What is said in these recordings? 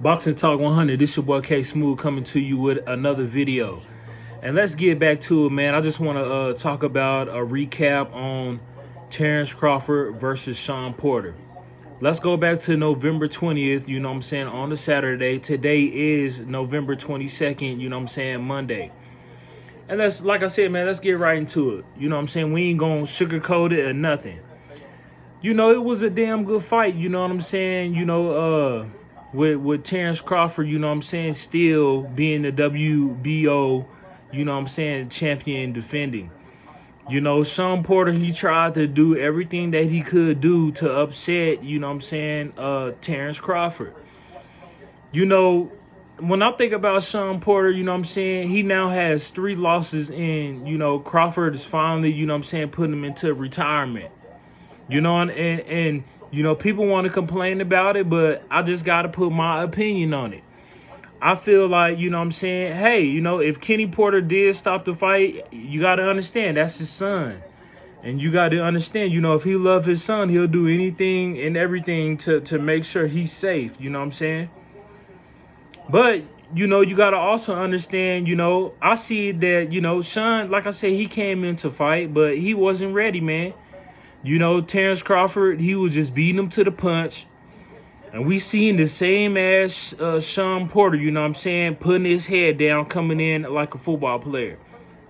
Boxing Talk 100, this your boy K Smooth coming to you with another video. And let's get back to it, man. I just want to talk about a recap on Terrence Crawford versus Shawn Porter. Let's go back to November 20th, you know what I'm saying, on a Saturday. Today is November 22nd, you know what I'm saying, Monday. And let's, like I said, man, let's get right into it. You know what I'm saying? We ain't going to sugarcoat it or nothing. You know, it was a damn good fight, you know what I'm saying? You know, with Terrence Crawford, you know what I'm saying, still being the WBO, you know what I'm saying, champion defending. You know, Shawn Porter, he tried to do everything that he could do to upset, you know what I'm saying, Terrence Crawford. You know, when I think about Shawn Porter, you know what I'm saying, he now has 3 losses in, you know, Crawford is finally, you know what I'm saying, putting him into retirement. You know, and you know, people want to complain about it, but I just got to put my opinion on it. I feel like, you know what I'm saying, hey, you know, if Kenny Porter did stop the fight, you got to understand that's his son. And you got to understand, you know, if he loves his son, he'll do anything and everything to make sure he's safe, you know what I'm saying? But, you know, you got to also understand, you know, I see that, you know, Shawn, like I said, he came in to fight, but he wasn't ready, man. You know, Terrence Crawford, he was just beating him to the punch. And we seen the same as Shawn Porter, you know what I'm saying, putting his head down, coming in like a football player.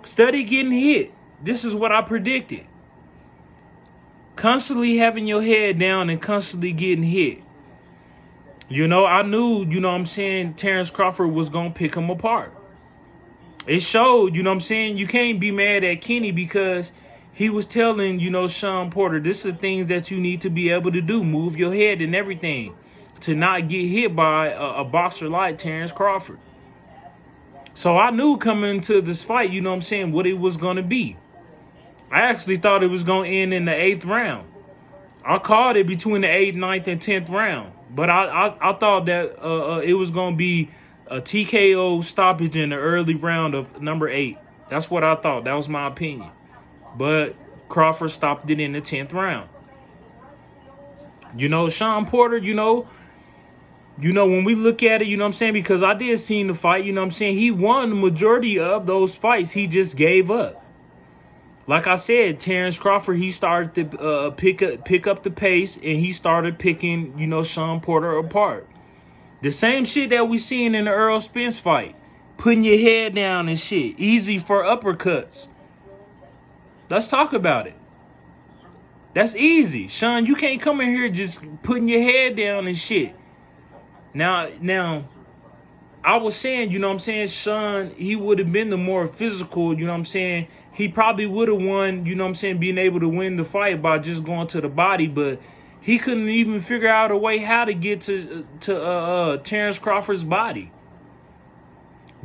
Study getting hit. This is what I predicted. Constantly having your head down and constantly getting hit. You know, I knew, you know what I'm saying, Terrence Crawford was going to pick him apart. It showed, you know what I'm saying, you can't be mad at Kenny because he was telling, you know, Shawn Porter, this is things that you need to be able to do. Move your head and everything to not get hit by a boxer like Terrence Crawford. So I knew coming into this fight, you know what I'm saying, what it was going to be. I actually thought it was going to end in the 8th round. I called it between the 8th, 9th, and 10th round. But I thought that it was going to be a TKO stoppage in the early round of number 8. That's what I thought. That was my opinion. But Crawford stopped it in the 10th round. You know, Shawn Porter, you know, when we look at it, you know what I'm saying, because I did see the fight, you know what I'm saying, he won the majority of those fights. He just gave up. Like I said, Terrence Crawford, he started to pick up the pace, and he started picking, you know, Shawn Porter apart. The same shit that we seen in the Earl Spence fight. Putting your head down and shit. Easy for uppercuts. Let's talk about it. That's easy. Shawn, you can't come in here just putting your head down and shit. Now, I was saying, you know what I'm saying, Shawn, he would have been the more physical, you know what I'm saying. He probably would have won, you know what I'm saying, being able to win the fight by just going to the body, but he couldn't even figure out a way how to get to Terrence Crawford's body.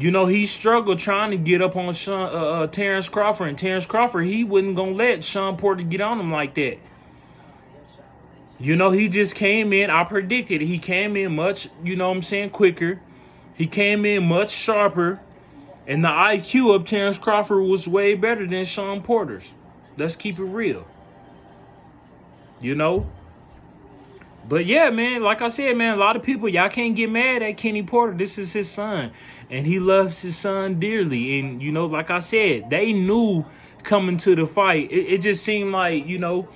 You know, he struggled trying to get up on Terrence Crawford. And Terrence Crawford, he wasn't going to let Shawn Porter get on him like that. You know, he just came in. I predicted he came in much, you know what I'm saying, quicker. He came in much sharper. And the IQ of Terrence Crawford was way better than Shawn Porter's. Let's keep it real. You know? But yeah, man, like I said, man, a lot of people, y'all can't get mad at Kenny Porter. This is his son, and he loves his son dearly. And, you know, like I said, they knew coming to the fight. It just seemed like, you know,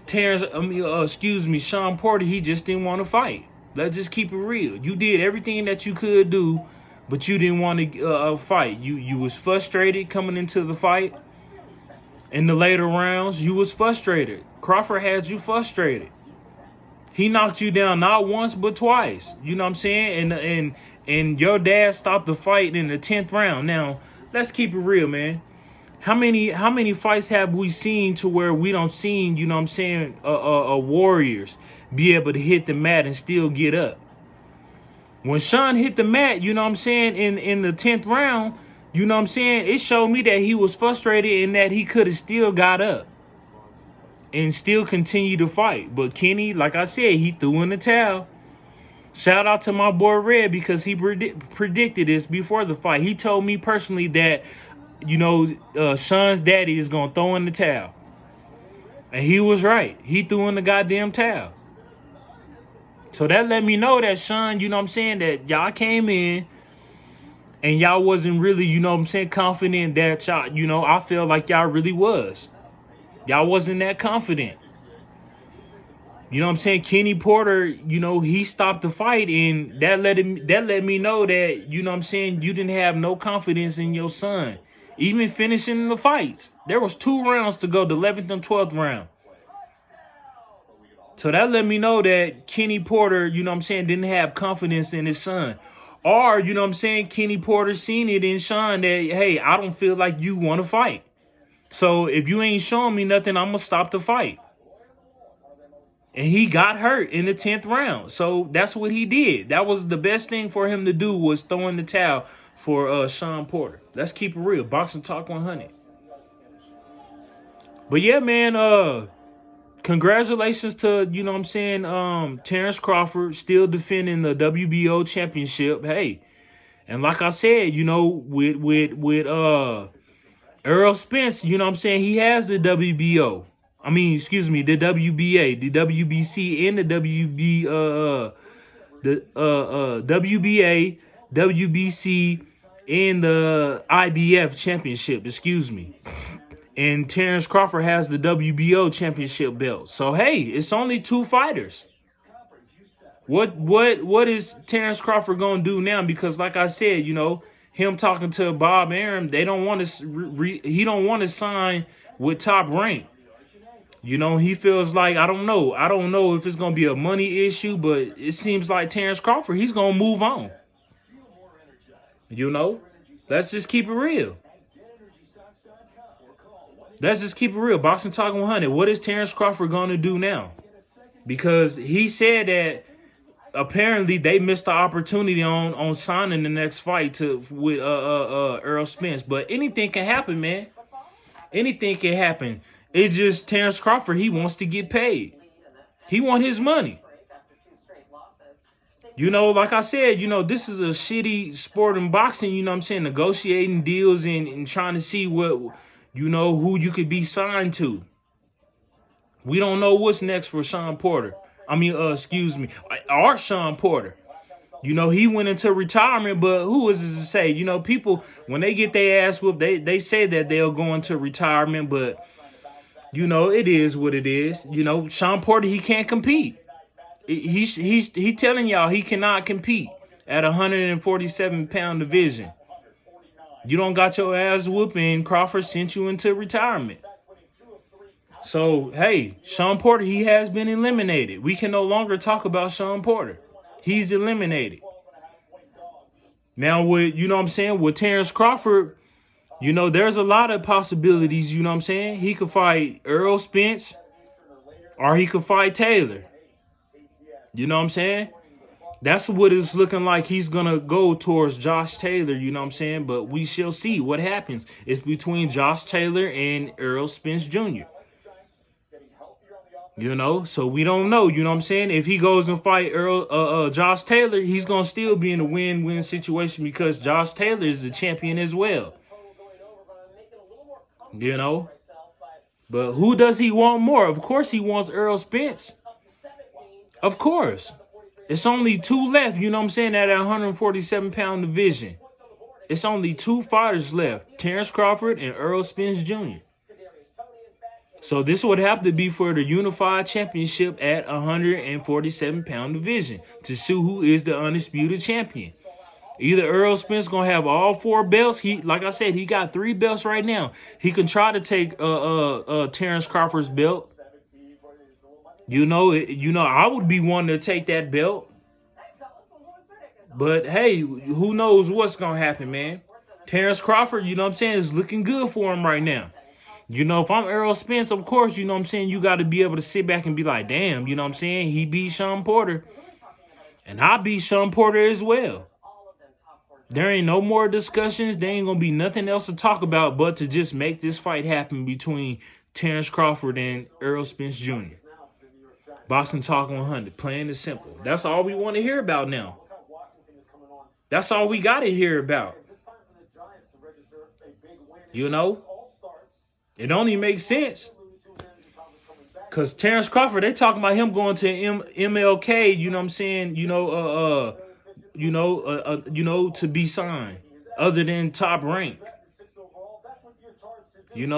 Shawn Porter, he just didn't want to fight. Let's just keep it real. You did everything that you could do, but you didn't want to fight. You was frustrated coming into the fight. In the later rounds, you was frustrated. Crawford had you frustrated. He knocked you down not once but twice. You know what I'm saying? And your dad stopped the fight in the 10th round. Now, let's keep it real, man. How many fights have we seen to where we don't seen, you know what I'm saying, warriors be able to hit the mat and still get up? When Shawn hit the mat, you know what I'm saying, in the 10th round, you know what I'm saying, it showed me that he was frustrated and that he could have still got up and still continue to fight. But Kenny, like I said, he threw in the towel. Shout out to my boy Red because he predicted this before the fight. He told me personally that, you know, Shawn's daddy is going to throw in the towel. And he was right. He threw in the goddamn towel. So that let me know that Sean, you know what I'm saying, that y'all came in and y'all wasn't really, you know what I'm saying, confident that y'all, you know, I feel like y'all really was. Y'all wasn't that confident. You know what I'm saying? Kenny Porter, you know, he stopped the fight, and that let me know that, you know what I'm saying, you didn't have no confidence in your son. Even finishing the fights. There was 2 rounds to go, the 11th and 12th round. So that let me know that Kenny Porter, you know what I'm saying, didn't have confidence in his son. Or, you know what I'm saying, Kenny Porter seen it in Sean that, hey, I don't feel like you want to fight. So if you ain't showing me nothing, I'm going to stop the fight. And he got hurt in the 10th round. So that's what he did. That was the best thing for him to do, was throw in the towel for Sean Porter. Let's keep it real. Boxing Talk 100. But yeah, man, congratulations to, you know what I'm saying, Terrence Crawford still defending the WBO championship. Hey, and like I said, you know, with Earl Spence, you know what I'm saying, he has the WBO. I mean, excuse me, the WBA, the WBC, and the WBA, WBC, and the IBF championship, excuse me. And Terrence Crawford has the WBO championship belt. So hey, it's only 2 fighters. What is Terrence Crawford gonna do now? Because like I said, you know, him talking to Bob Arum, they don't want to. He don't want to sign with Top Rank. You know, he feels like, I don't know if it's gonna be a money issue, but it seems like Terrence Crawford, he's gonna move on. You know, let's just keep it real. Let's just keep it real. Boxing Talk 100. What is Terrence Crawford gonna do now? Because he said that apparently they missed the opportunity on signing the next fight with Earl Spence. But anything can happen, man. Anything can happen. It's just Terrence Crawford, he wants to get paid. He want his money. You know, like I said, you know, this is a shitty sport in boxing, you know what I'm saying, negotiating deals and trying to see what, you know, who you could be signed to. We don't know what's next for Sean Porter. I mean, excuse me, our Sean Porter. You know, he went into retirement, but who is this to say? You know, people, when they get their ass whooped, they say that they'll go into retirement, but you know, it is what it is. You know, Sean Porter, he can't compete. He's telling y'all he cannot compete at 147-pound division. You don't got your ass whooping. Crawford sent you into retirement. So, hey, Sean Porter, he has been eliminated. We can no longer talk about Sean Porter. He's eliminated. Now, with, you know what I'm saying, with Terrence Crawford, you know, there's a lot of possibilities, you know what I'm saying? He could fight Earl Spence or he could fight Taylor. You know what I'm saying? That's what it's looking like. He's going to go towards Josh Taylor, you know what I'm saying? But we shall see what happens. It's between Josh Taylor and Earl Spence Jr. You know, so we don't know, you know what I'm saying? If he goes and fight Josh Taylor, he's going to still be in a win-win situation because Josh Taylor is the champion as well. You know, but who does he want more? Of course he wants Earl Spence. Of course. It's only 2 left, you know what I'm saying, at a 147-pound division. It's only 2 fighters left, Terrence Crawford and Earl Spence Jr. So this would have to be for the unified championship at 147-pound division to see who is the undisputed champion. Either Earl Spence gonna have all 4 belts. He, like I said, he got 3 belts right now. He can try to take Terrence Crawford's belt. You know, I would be wanting to take that belt. But hey, who knows what's gonna happen, man? Terrence Crawford, you know what I'm saying, is looking good for him right now. You know, if I'm Earl Spence, of course, you know what I'm saying, you got to be able to sit back and be like, damn, you know what I'm saying, he beat Sean Porter. And I beat Sean Porter as well. There ain't no more discussions. There ain't going to be nothing else to talk about but to just make this fight happen between Terrence Crawford and Earl Spence Jr. Boxing Talk 100, plain and simple. That's all we want to hear about now. That's all we got to hear about. You know? It only makes sense. Cause Terrence Crawford, they talking about him going to MLK, you know what I'm saying? To be signed, other than Top Rank.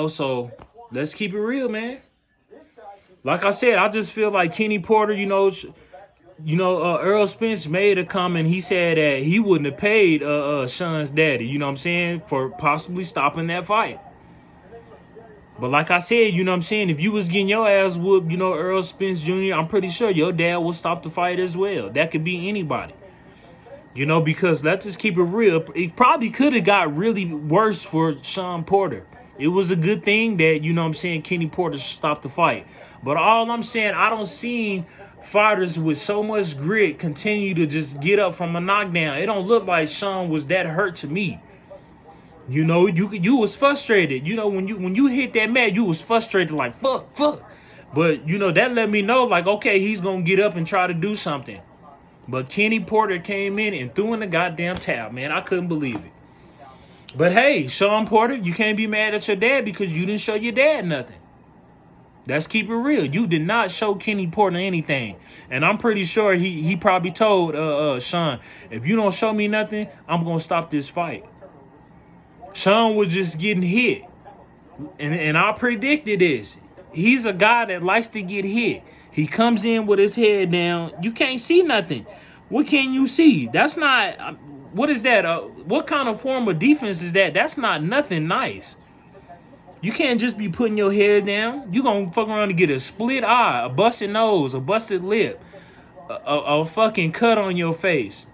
So let's keep it real, man. Like I said, I just feel like Kenny Porter, Earl Spence made a comment. He said that he wouldn't have paid Sean's daddy, you know what I'm saying, for possibly stopping that fight. But like I said, you know what I'm saying, if you was getting your ass whooped, Earl Spence Jr., I'm pretty sure your dad will stop the fight as well. That could be anybody. Because let's just keep it real. It probably could have got really worse for Sean Porter. It was a good thing that, Kenny Porter stopped the fight. But all I'm saying, I don't see fighters with so much grit continue to just get up from a knockdown. It don't look like Sean was that hurt to me. You was frustrated. When you hit that mat, you was frustrated like fuck. But that let me know like, okay, he's gonna get up and try to do something. But Kenny Porter came in and threw in the goddamn towel, man. I couldn't believe it. But hey, Sean Porter, you can't be mad at your dad because you didn't show your dad nothing. Let's keep it real. You did not show Kenny Porter anything. And I'm pretty sure he probably told Sean, if you don't show me nothing, I'm gonna stop this fight. Sean was just getting hit. And I predicted this. He's a guy that likes to get hit. He comes in with his head down. You can't see nothing. What can you see? That's not... What is that? What kind of form of defense is that? That's not nothing nice. You can't just be putting your head down. You gonna fuck around and get a split eye, a busted nose, a busted lip, a fucking cut on your face.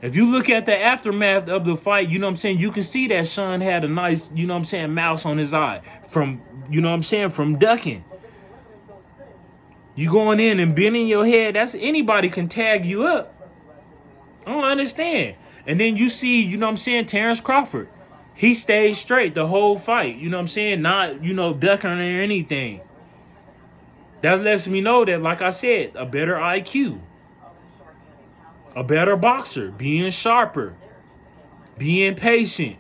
If you look at the aftermath of the fight, you know what I'm saying, you can see that Sean had a nice, mouse on his eye from, from ducking. You going in and bending your head, anybody can tag you up. I don't understand. And then you see, Terrence Crawford. He stayed straight the whole fight, not, ducking or anything. That lets me know that, like I said, a better IQ. A better boxer, being sharper, being patient.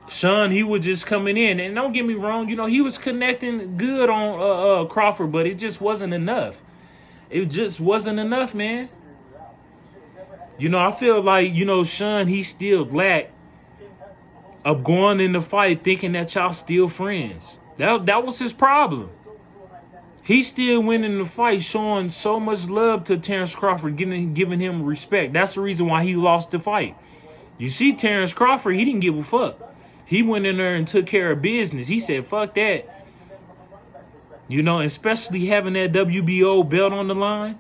Sean, he was just coming in. And don't get me wrong, he was connecting good on Crawford, but it just wasn't enough. It just wasn't enough, man. I feel like, Sean, he still lacked of going in the fight thinking that y'all still friends. That was his problem. He still went in the fight showing so much love to Terrence Crawford, giving him respect. That's the reason why he lost the fight. You see, Terrence Crawford, he didn't give a fuck. He went in there and took care of business. He said, fuck that. Especially having that WBO belt on the line.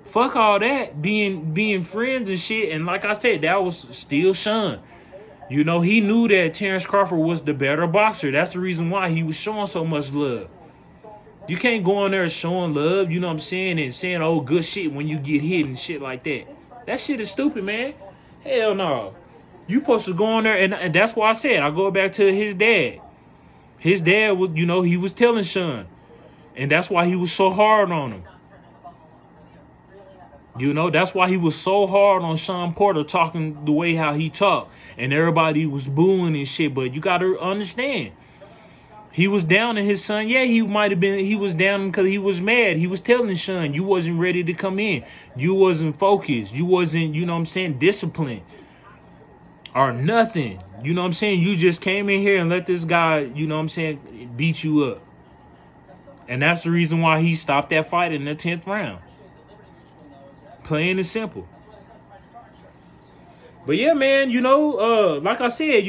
Fuck all that, being friends and shit. And like I said, that was still Sean. He knew that Terrence Crawford was the better boxer. That's the reason why he was showing so much love. You can't go in there showing love, and saying, oh, good shit when you get hit and shit like that. That shit is stupid, man. Hell no. You supposed to go in there, and that's why I said, I go back to his dad. His dad was, he was telling Sean. And that's why he was so hard on him. That's why he was so hard on Sean Porter talking the way how he talked. And everybody was booing and shit. But you got to understand. He was down in his son. Yeah, he was down because he was mad. He was telling Sean, you wasn't ready to come in. You wasn't focused. You wasn't, disciplined. Or nothing. You just came in here and let this guy, beat you up. And that's the reason why he stopped that fight in the 10th round. Plain and simple. But yeah, man, like I said,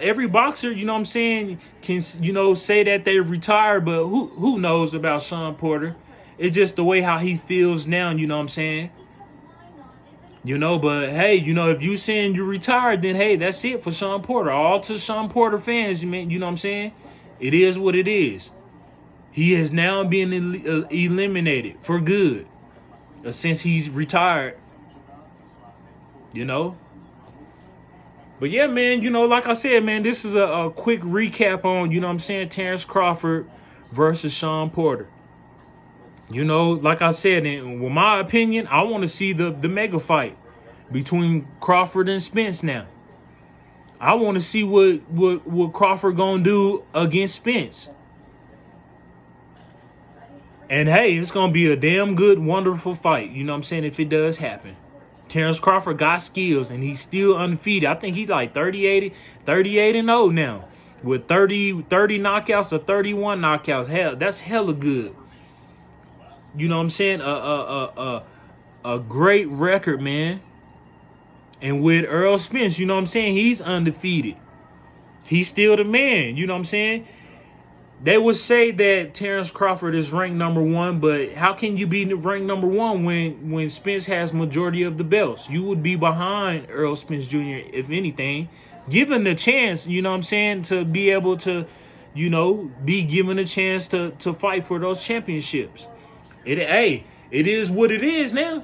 every boxer, can, say that they're retired, but who knows about Sean Porter? It's just the way how he feels now, But hey, if you saying you're retired, then hey, that's it for Sean Porter. All to Sean Porter fans, It is what it is. He has now been eliminated for good since he's retired, But yeah, man, like I said, man, this is a quick recap on, Terrence Crawford versus Sean Porter. Like I said, in my opinion, I want to see the mega fight between Crawford and Spence now. I want to see what Crawford gonna do against Spence. And hey, it's going to be a damn good, wonderful fight. You know what I'm saying? If it does happen. Terrence Crawford got skills, and he's still undefeated. I think he's like 38-0 now. With 30 knockouts or 31 knockouts. Hell, that's hella good. You know what I'm saying? A great record, man. And with Earl Spence, you know what I'm saying? He's undefeated. He's still the man. You know what I'm saying? They would say that Terrence Crawford is ranked #1, but how can you be ranked #1 when Spence has majority of the belts? You would be behind Earl Spence Jr., if anything. Given the chance, you know what I'm saying, to be able to, you know, be given a chance to fight for those championships. It is what it is now.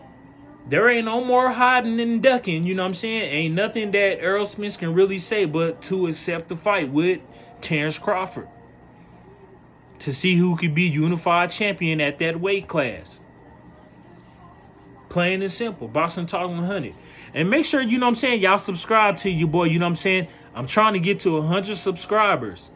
There ain't no more hiding and ducking, you know what I'm saying? Ain't nothing that Earl Spence can really say but to accept the fight with Terrence Crawford. To see who could be unified champion at that weight class. Plain and simple. Boxing Talk 100. And make sure, you know what I'm saying, y'all subscribe to your boy, you know what I'm saying? I'm trying to get to 100 subscribers.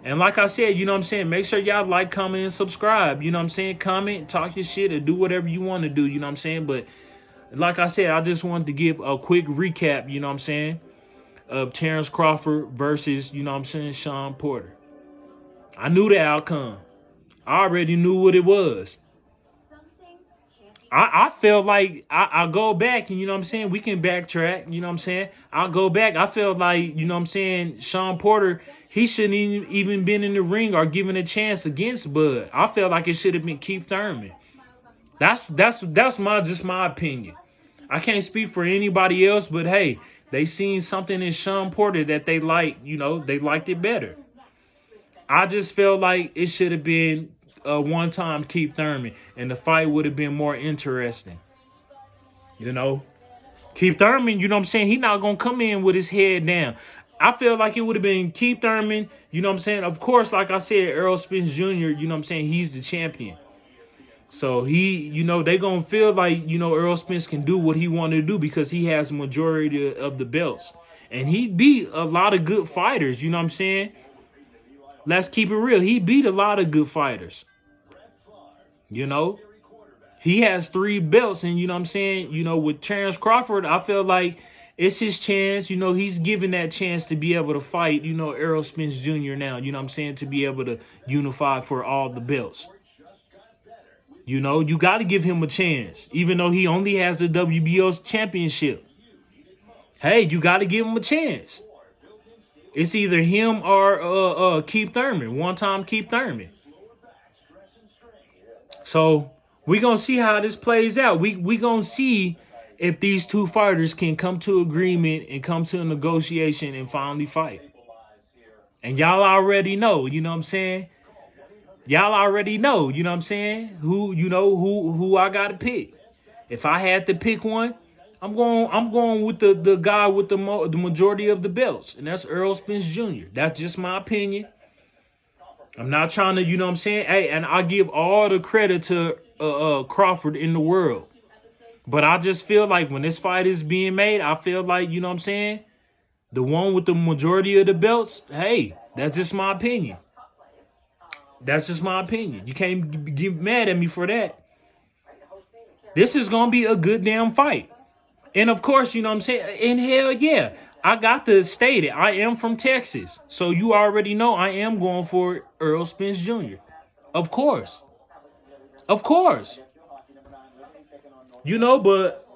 And like I said, you know what I'm saying, make sure y'all like, comment, and subscribe. You know what I'm saying? Comment, talk your shit, or do whatever you want to do, you know what I'm saying? But like I said, I just wanted to give a quick recap, you know what I'm saying, of Terrence Crawford versus, you know what I'm saying, Sean Porter. I knew the outcome. I already knew what it was. I felt like I go back and, you know what I'm saying, we can backtrack, you know what I'm saying? I'll go back. I felt like, you know what I'm saying, Sean Porter, he shouldn't even been in the ring or given a chance against Bud. I felt like it should have been Keith Thurman. That's just my opinion. I can't speak for anybody else, but hey, they seen something in Sean Porter that they liked, you know, they liked it better. I just felt like it should have been one-time Keith Thurman, and the fight would have been more interesting. You know? Keith Thurman, you know what I'm saying, he not going to come in with his head down. I feel like it would have been Keith Thurman, you know what I'm saying? Of course, like I said, Earl Spence Jr., you know what I'm saying, he's the champion. So he, you know, they going to feel like, you know, Earl Spence can do what he wanted to do because he has a majority of the belts. And he beat a lot of good fighters, you know what I'm saying? Let's keep it real. He beat a lot of good fighters. You know, he has 3 belts, and you know what I'm saying, you know, with Terrence Crawford, I feel like it's his chance. You know, he's given that chance to be able to fight, you know, Earl Spence Jr. now, you know what I'm saying, to be able to unify for all the belts. You know, you got to give him a chance, even though he only has the WBO championship. Hey, you got to give him a chance. It's either him or Keith Thurman, one-time Keith Thurman. So we're going to see how this plays out. We going to see if these two fighters can come to agreement and come to a negotiation and finally fight. And y'all already know, you know what I'm saying? Y'all already know, you know what I'm saying? Who I got to pick. If I had to pick one, I'm going with the guy with the majority of the belts, and that's Earl Spence Jr. That's just my opinion. I'm not trying to, you know what I'm saying? Hey, and I give all the credit to Crawford in the world. But I just feel like when this fight is being made, I feel like, you know what I'm saying, the one with the majority of the belts, hey, that's just my opinion. That's just my opinion. You can't get mad at me for that. This is going to be a good damn fight. And of course, you know what I'm saying? And hell yeah, I got to state it. I am from Texas. So you already know I am going for Earl Spence Jr. Of course. Of course. You know, but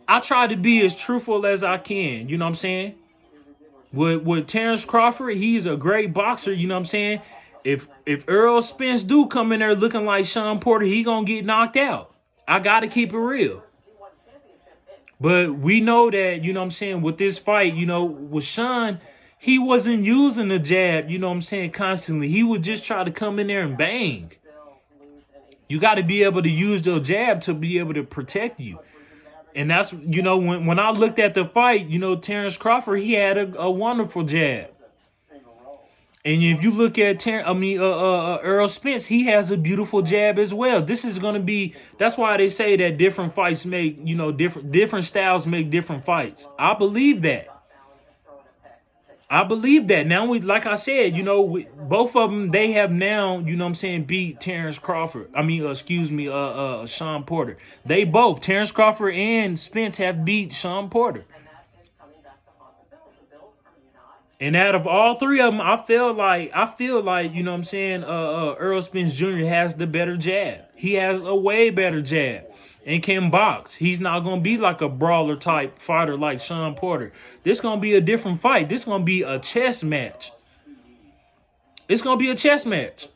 I try to be as truthful as I can. You know what I'm saying? With Terrence Crawford, he's a great boxer. You know what I'm saying? If Earl Spence do come in there looking like Sean Porter, he going to get knocked out. I got to keep it real. But we know that, you know what I'm saying, with this fight, you know, with Sean, he wasn't using the jab, you know what I'm saying, constantly. He would just try to come in there and bang. You got to be able to use the jab to be able to protect you. And that's, you know, when I looked at the fight, you know, Terrence Crawford, he had a wonderful jab. And if you look at Earl Spence, he has a beautiful jab as well. This is going to be, that's why they say that different fights make, you know, different styles make different fights. I believe that. I believe that. Now, like I said, both of them, they have now, beat Terrence Crawford. I mean, excuse me, Sean Porter. They both, Terrence Crawford and Spence, have beat Sean Porter. And out of all three of them, I feel like, Earl Spence Jr. has the better jab. He has a way better jab and can box. He's not going to be like a brawler type fighter like Sean Porter. This going to be a different fight. This going to be a chess match. It's going to be a chess match.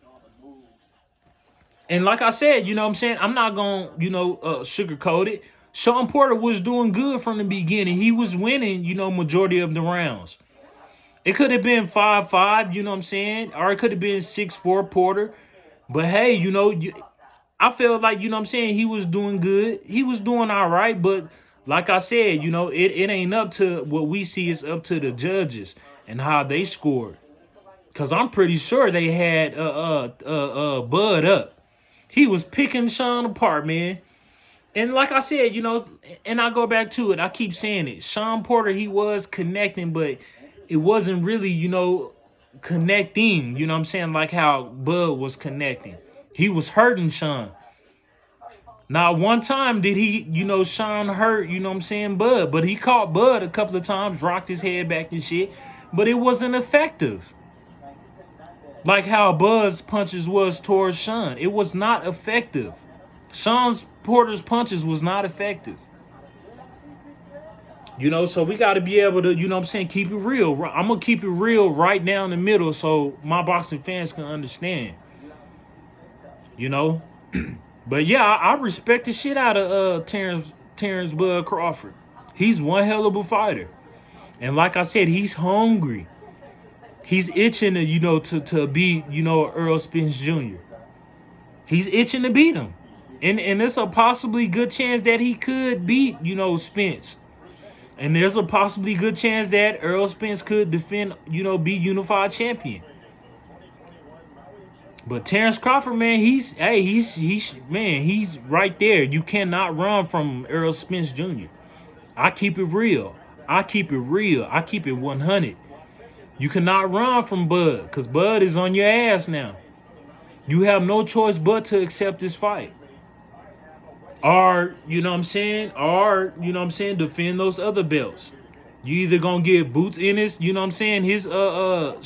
And like I said, I'm not going to, sugarcoat it. Sean Porter was doing good from the beginning. He was winning, majority of the rounds. It could have been 5-5, or it could have been 6-4 Porter. But hey, I felt like, he was doing good. He was doing all right. But like I said, it ain't up to what we see. It's up to the judges and how they scored. Because I'm pretty sure they had Bud up. He was picking Sean apart, man. And like I said, and I go back to it. I keep saying it. Sean Porter, he was connecting, but it wasn't really, connecting, like how Bud was connecting. He was hurting Sean. Not one time did he, Sean hurt, Bud. But he caught Bud a couple of times, rocked his head back and shit. But it wasn't effective. Like how Bud's punches was towards Sean. It was not effective. Porter's punches was not effective. So we got to be able to, keep it real. I'm going to keep it real right down the middle so my boxing fans can understand. But yeah, I respect the shit out of Terrence Bud Crawford. He's one hell of a fighter. And like I said, he's hungry. He's itching to, to beat, Earl Spence Jr. He's itching to beat him. And there's a possibly good chance that he could beat, Spence. And there's a possibly good chance that Earl Spence could defend, be unified champion. But Terrence Crawford, man, he's right there. You cannot run from Earl Spence Jr. I keep it real. I keep it 100. You cannot run from Bud because Bud is on your ass now. You have no choice but to accept this fight. Or, defend those other belts. You either gonna give Boots Ennis, his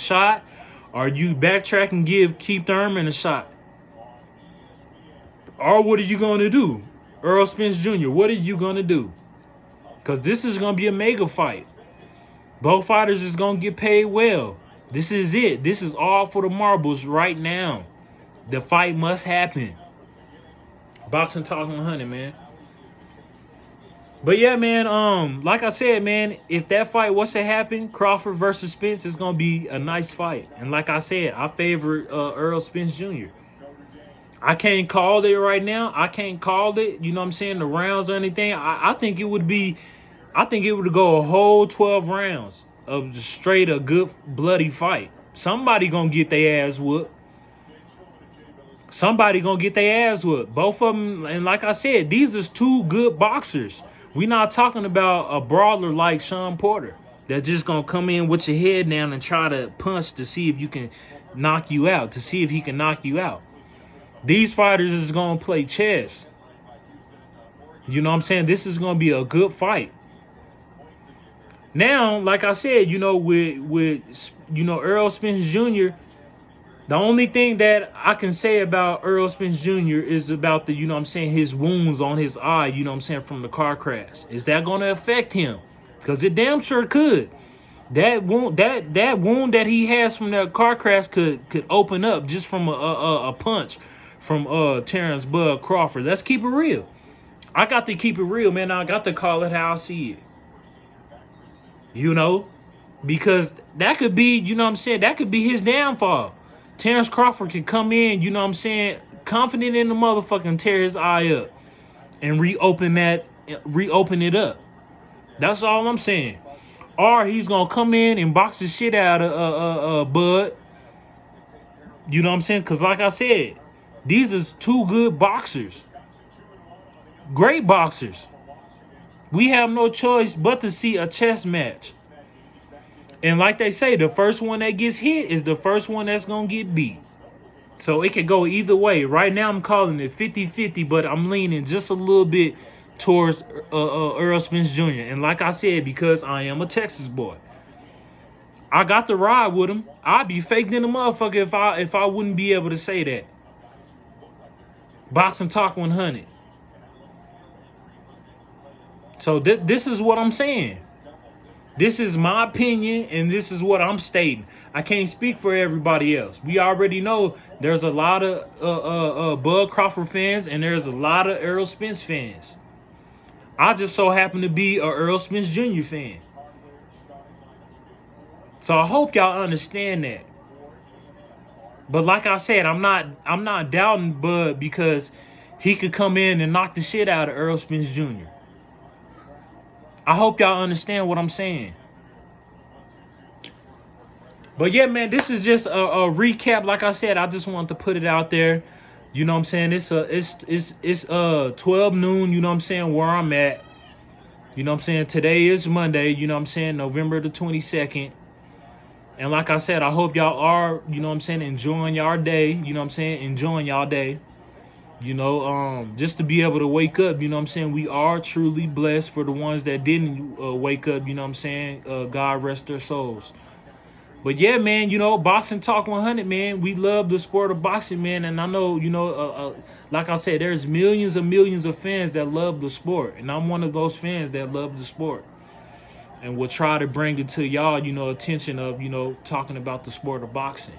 shot, or you backtrack and give Keith Thurman a shot. Or what are you gonna do? Earl Spence Jr., what are you gonna do? Because this is gonna be a mega fight. Both fighters is gonna get paid well. This is it. This is all for the marbles right now. The fight must happen. Boxing Talk 100, man. But yeah, man, like I said, man, if that fight was to happen, Crawford versus Spence, is going to be a nice fight. And like I said, I favor Earl Spence Jr. I can't call it right now. I can't call it, the rounds or anything. I think it would go a whole 12 rounds of straight a good bloody fight. Somebody going to get their ass whooped. Somebody gonna get their ass whooped. Both of them, and like I said, these is two good boxers. We not talking about a brawler like Sean Porter that's just gonna come in with your head down and try to punch to see if you can knock you out, to see if he can knock you out. These fighters is gonna play chess. This is gonna be a good fight. Now, like I said, with Earl Spence Jr., the only thing that I can say about Earl Spence Jr. is about the, his wounds on his eye, from the car crash. Is that going to affect him? Because it damn sure could. That wound that he has from that car crash could open up just from a punch from Terrence Bud Crawford. Let's keep it real. I got to keep it real, man. I got to call it how I see it. Because that could be, that could be his downfall. Terrence Crawford can come in, confident in the motherfucker and tear his eye up and reopen it up. That's all I'm saying. Or he's gonna come in and box the shit out of Bud. Because like I said, these is two good boxers. Great boxers. We have no choice but to see a chess match. And like they say, the first one that gets hit is the first one that's going to get beat. So it could go either way. Right now I'm calling it 50-50, but I'm leaning just a little bit towards Earl Spence Jr. And like I said, because I am a Texas boy, I got to ride with him. I'd be faked in the motherfucker if I wouldn't be able to say that. Boxing Talk 100. So this is what I'm saying. This is my opinion, and this is what I'm stating. I can't speak for everybody else. We already know there's a lot of Bud Crawford fans, and there's a lot of Earl Spence fans. I just so happen to be a Earl Spence Jr. fan. So I hope y'all understand that. But like I said, I'm not doubting Bud because he could come in and knock the shit out of Earl Spence Jr. I hope y'all understand what I'm saying. But yeah, man, this is just a recap. Like I said, I just wanted to put it out there. You know what I'm saying? It's 12 noon, you know what I'm saying, where I'm at. You know what I'm saying? Today is Monday, you know what I'm saying, November the 22nd. And like I said, I hope y'all are, you know what I'm saying, enjoying y'all day. You know what I'm saying? Enjoying y'all day. You know, just to be able to wake up, you know what I'm saying? We are truly blessed. For the ones that didn't wake up, you know what I'm saying? God rest their souls. But yeah, man, you know, Boxing Talk 100, man. We love the sport of boxing, man. And I know, you know, like I said, there's millions and millions of fans that love the sport. And I'm one of those fans that love the sport. And we'll try to bring it to y'all, you know, attention of, you know, talking about the sport of boxing.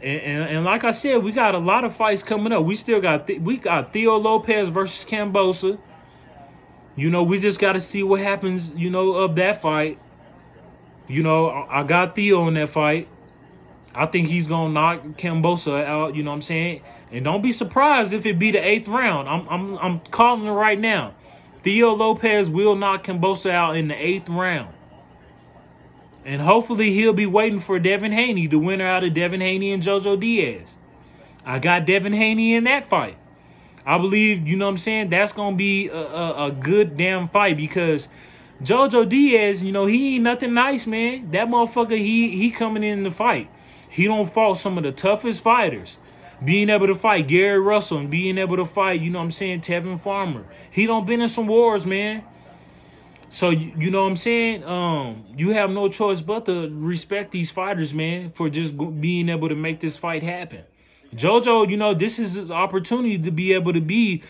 And like I said, we got a lot of fights coming up. We still got Theo Lopez versus Kambosa. You know, we just got to see what happens, you know, of that fight. You know, I got Theo in that fight. I think he's going to knock Kambosa out, you know what I'm saying? And don't be surprised if it be the 8th round. I'm calling it right now. Theo Lopez will knock Kambosa out in the 8th round. And hopefully he'll be waiting for Devin Haney, the winner out of Devin Haney and JoJo Diaz. I got Devin Haney in that fight. I believe, you know what I'm saying, that's going to be a good damn fight because JoJo Diaz, you know, he ain't nothing nice, man. That motherfucker, he coming in the fight. He don't fought some of the toughest fighters. Being able to fight Gary Russell and being able to fight, you know what I'm saying, Tevin Farmer. He don't been in some wars, man. So, you know what I'm saying? You have no choice but to respect these fighters, man, for just being able to make this fight happen. JoJo, you know, this is his opportunity to be able to be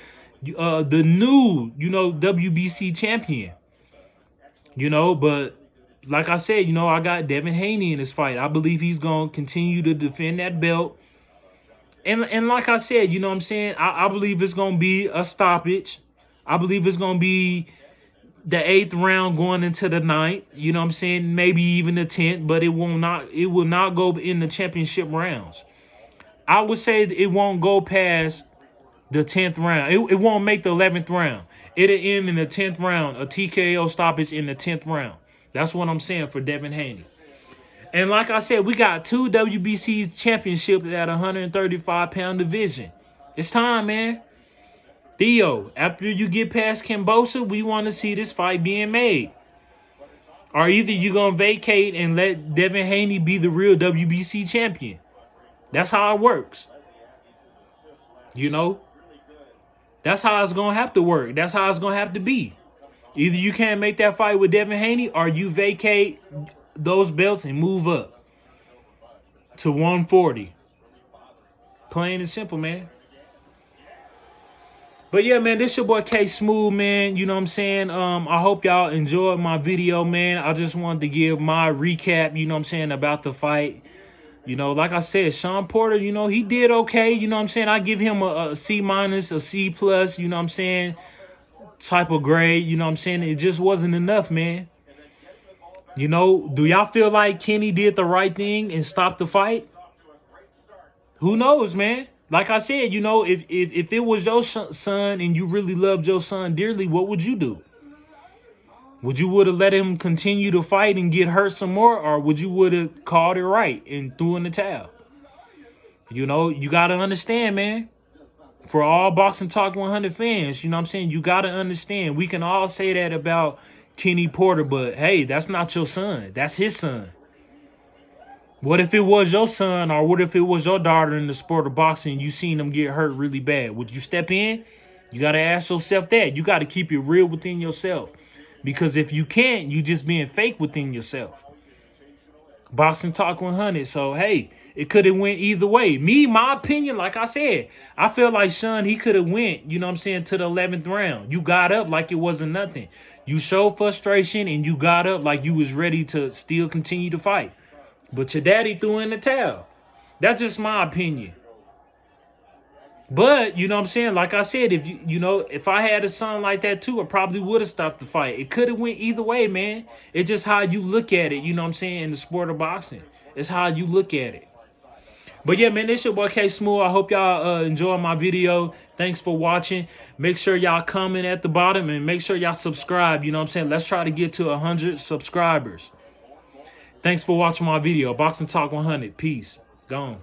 the new, you know, WBC champion. You know, but like I said, you know, I got Devin Haney in this fight. I believe he's going to continue to defend that belt. And like I said, you know what I'm saying? I believe it's going to be a stoppage. I believe it's going to be the 8th round going into the 9th, you know what I'm saying? Maybe even the 10th, but it will not go in the championship rounds. I would say it won't go past the 10th round. It won't make the 11th round. It'll end in the 10th round, a TKO stoppage in the 10th round. That's what I'm saying for Devin Haney. And like I said, we got 2 WBC championships at 135-pound division. It's time, man. Theo, after you get past Kambosa, we want to see this fight being made. Or either you're going to vacate and let Devin Haney be the real WBC champion. That's how it works. You know? That's how it's going to have to work. That's how it's going to have to be. Either you can't make that fight with Devin Haney or you vacate those belts and move up to 140. Plain and simple, man. But yeah, man, this your boy K Smooth, man. You know what I'm saying? I hope y'all enjoyed my video, man. I just wanted to give my recap, you know what I'm saying, about the fight. You know, like I said, Sean Porter, you know, he did okay. You know what I'm saying? I give him a C-, a C+, you know what I'm saying, type of grade. You know what I'm saying? It just wasn't enough, man. You know, do y'all feel like Kenny did the right thing and stopped the fight? Who knows, man? Like I said, you know, if it was your son and you really loved your son dearly, what would you do? Would you would have let him continue to fight and get hurt some more, or would you would have called it right and threw in the towel? You know, you got to understand, man. For all Boxing Talk 100 fans, you know what I'm saying? You got to understand. We can all say that about Kenny Porter, but hey, that's not your son. That's his son. What if it was your son, or what if it was your daughter in the sport of boxing and you seen them get hurt really bad? Would you step in? You got to ask yourself that. You got to keep it real within yourself. Because if you can't, you just being fake within yourself. Boxing Talk 100. So, hey, it could have went either way. Me, my opinion, like I said, I feel like Sean, he could have went, you know what I'm saying, to the 11th round. You got up like it wasn't nothing. You showed frustration and you got up like you was ready to still continue to fight. But your daddy threw in the towel. That's just my opinion. But, you know what I'm saying? Like I said, if if I had a son like that too, I probably would have stopped the fight. It could have went either way, man. It's just how you look at it, you know what I'm saying, in the sport of boxing. It's how you look at it. But yeah, man, this your boy K Smooth. I hope y'all enjoy my video. Thanks for watching. Make sure y'all comment at the bottom and make sure y'all subscribe, you know what I'm saying? Let's try to get to 100 subscribers. Thanks for watching my video. Boxing Talk 100. Peace. Gone.